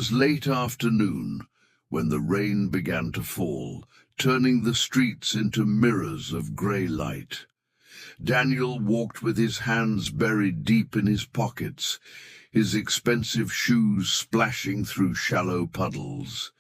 was late afternoon when the rain began to fall, turning the streets into mirrors of grey light. Daniel walked with his hands buried deep in his pockets, his expensive shoes splashing through shallow puddles.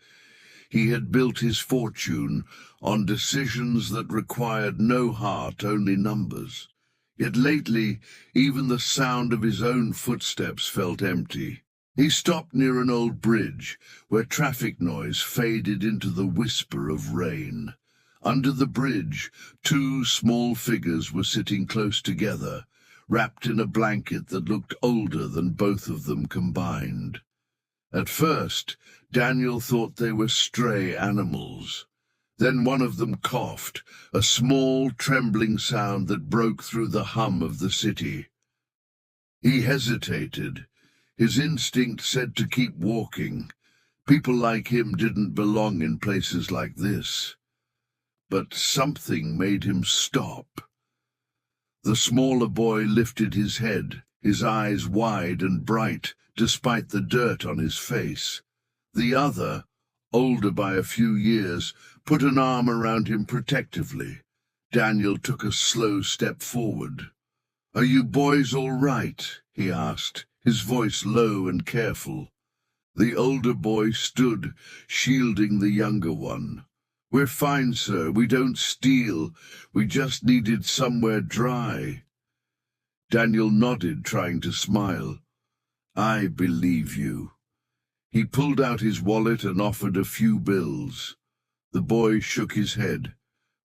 He had built his fortune on decisions that required no heart, only numbers. Yet lately, even the sound of his own footsteps felt empty. He stopped near an old bridge, where traffic noise faded into the whisper of rain. Under the bridge, two small figures were sitting close together, wrapped in a blanket that looked older than both of them combined. At first, Daniel thought they were stray animals. Then one of them coughed, a small, trembling sound that broke through the hum of the city. He hesitated. His instinct said to keep walking. People like him didn't belong in places like this. But something made him stop. The smaller boy lifted his head, his eyes wide and bright, despite the dirt on his face. The other, older by a few years, put an arm around him protectively. Daniel took a slow step forward. "Are you boys all right?" he asked, his voice low and careful. The older boy stood, shielding the younger one. "We're fine, sir. We don't steal. We just needed somewhere dry." Daniel nodded, trying to smile. "I believe you." He pulled out his wallet and offered a few bills. The boy shook his head.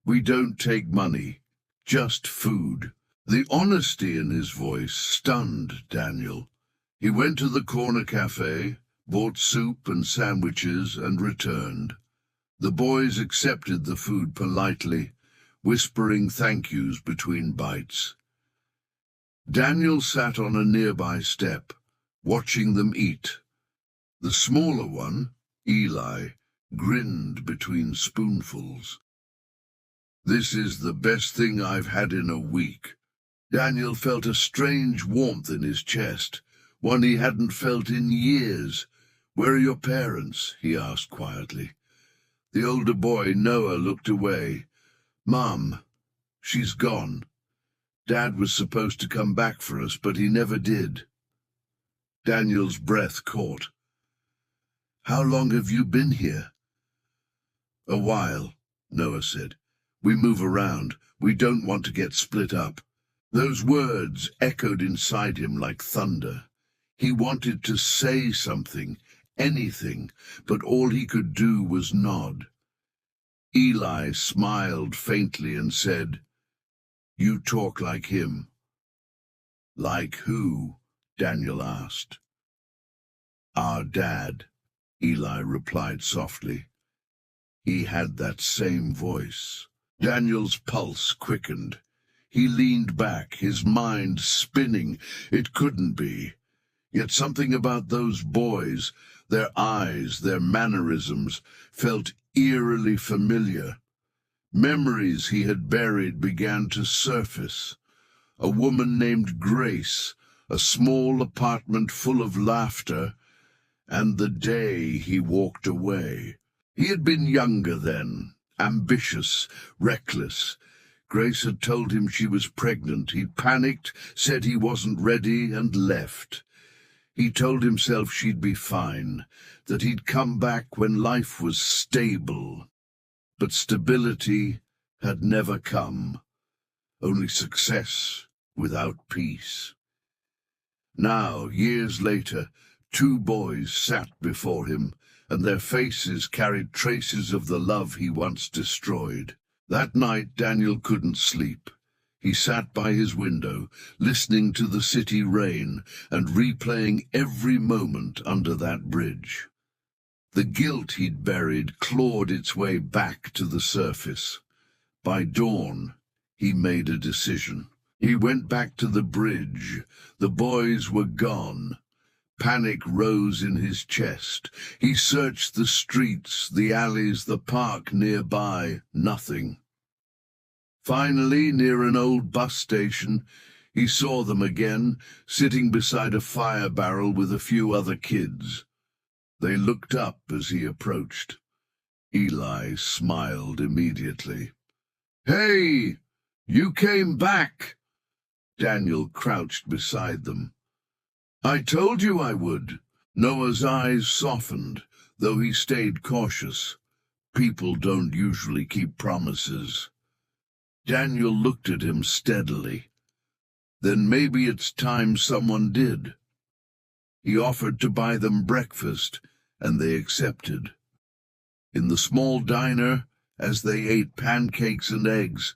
"We don't take money, just food." The honesty in his voice stunned Daniel. He went to the corner cafe, bought soup and sandwiches, and returned. The boys accepted the food politely, whispering thank yous between bites. Daniel sat on a nearby step, watching them eat. The smaller one, Eli, grinned between spoonfuls. "This is the best thing I've had in a week." Daniel felt a strange warmth in his chest, one he hadn't felt in years. "Where are your parents?" he asked quietly. The older boy, Noah, looked away. "Mom, she's gone. Dad was supposed to come back for us, but he never did." Daniel's breath caught. "How long have you been here?" "A while," Noah said. "We move around. We don't want to get split up." Those words echoed inside him like thunder. He wanted to say something, anything, but all he could do was nod. Eli smiled faintly and said, "You talk like him." "Like who?" Daniel asked. "Our dad," Eli replied softly. He had that same voice. Daniel's pulse quickened. He leaned back, his mind spinning. It couldn't be. Yet something about those boys, their eyes, their mannerisms, felt eerily familiar. Memories he had buried began to surface. A woman named Grace, a small apartment full of laughter, and the day he walked away. He had been younger then, ambitious, reckless. Grace had told him she was pregnant. He'd panicked, said he wasn't ready, and left. He told himself she'd be fine, that he'd come back when life was stable. But stability had never come, only success without peace. Now, years later, two boys sat before him, and their faces carried traces of the love he once destroyed. That night Daniel couldn't sleep. He sat by his window, listening to the city rain and replaying every moment under that bridge. The guilt he'd buried clawed its way back to the surface. By dawn, he made a decision. He went back to the bridge. The boys were gone. Panic rose in his chest. He searched the streets, the alleys, the park nearby. Nothing. Finally, near an old bus station, he saw them again, sitting beside a fire barrel with a few other kids. They looked up as he approached. Eli smiled immediately. "Hey, you came back!" Daniel crouched beside them. "I told you I would." Noah's eyes softened, though he stayed cautious. People don't usually keep promises. Daniel looked at him steadily. Then maybe it's time someone did. He offered to buy them breakfast, and they accepted. In the small diner, as they ate pancakes and eggs,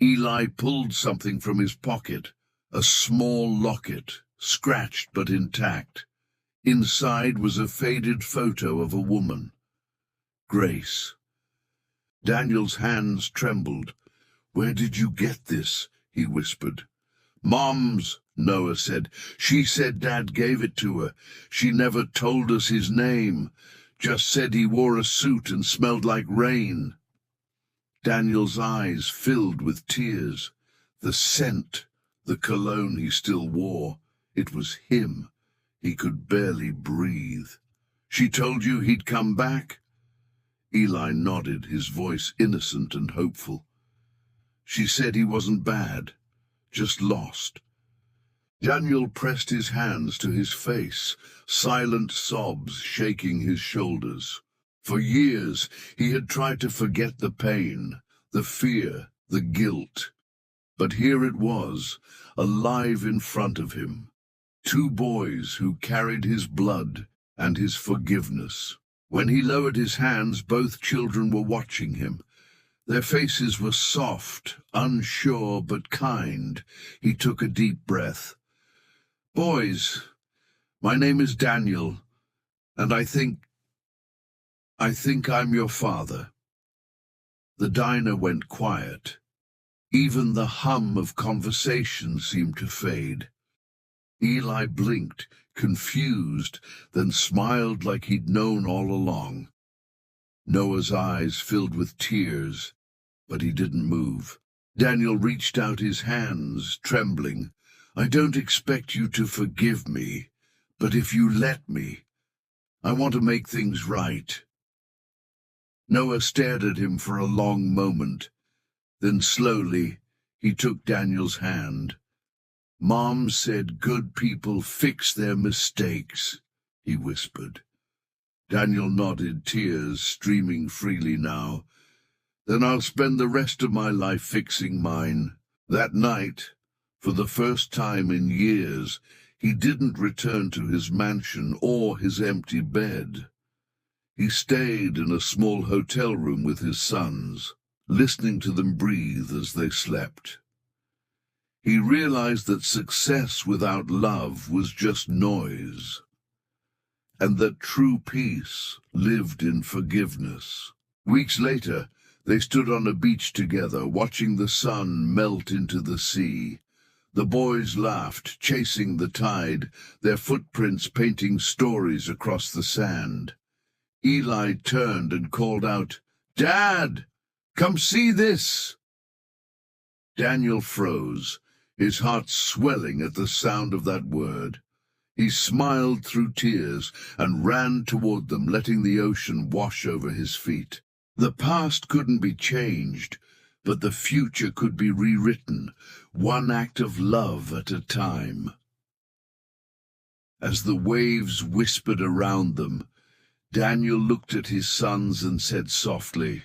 Eli pulled something from his pocket, a small locket, scratched but intact. Inside was a faded photo of a woman. Grace. Daniel's hands trembled. "Where did you get this?" he whispered. "Mom's," Noah said. "She said Dad gave it to her. She never told us his name, just said he wore a suit and smelled like rain." Daniel's eyes filled with tears. The scent, the cologne he still wore, it was him. He could barely breathe. "She told you he'd come back?" Eli nodded, his voice innocent and hopeful. "She said he wasn't bad, just lost." Daniel pressed his hands to his face, silent sobs shaking his shoulders. For years he had tried to forget the pain, the fear, the guilt. But here it was, alive in front of him. Two boys who carried his blood and his forgiveness. When he lowered his hands, both children were watching him. Their faces were soft, unsure but kind. He took a deep breath. "Boys, my name is Daniel, and I think I'm your father." The diner went quiet. Even the hum of conversation seemed to fade. Eli blinked, confused, then smiled like he'd known all along. Noah's eyes filled with tears, but he didn't move. Daniel reached out his hands, trembling. "I don't expect you to forgive me, but if you let me, I want to make things right." Noah stared at him for a long moment. Then slowly he took Daniel's hand. "Mom said good people fix their mistakes," he whispered. Daniel nodded, tears streaming freely now. "Then I'll spend the rest of my life fixing mine." That night, for the first time in years, he didn't return to his mansion or his empty bed. He stayed in a small hotel room with his sons, listening to them breathe as they slept. He realized that success without love was just noise, and that true peace lived in forgiveness. Weeks later, they stood on a beach together, watching the sun melt into the sea. The boys laughed, chasing the tide, their footprints painting stories across the sand. Eli turned and called out, "Dad, come see this!" Daniel froze, his heart swelling at the sound of that word. He smiled through tears and ran toward them, letting the ocean wash over his feet. The past couldn't be changed, but the future could be rewritten, one act of love at a time. As the waves whispered around them, Daniel looked at his sons and said softly,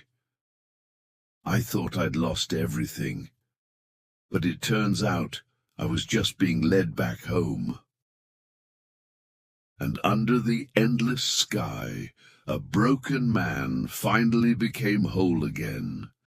"I thought I'd lost everything, but it turns out I was just being led back home." And under the endless sky, a broken man finally became whole again.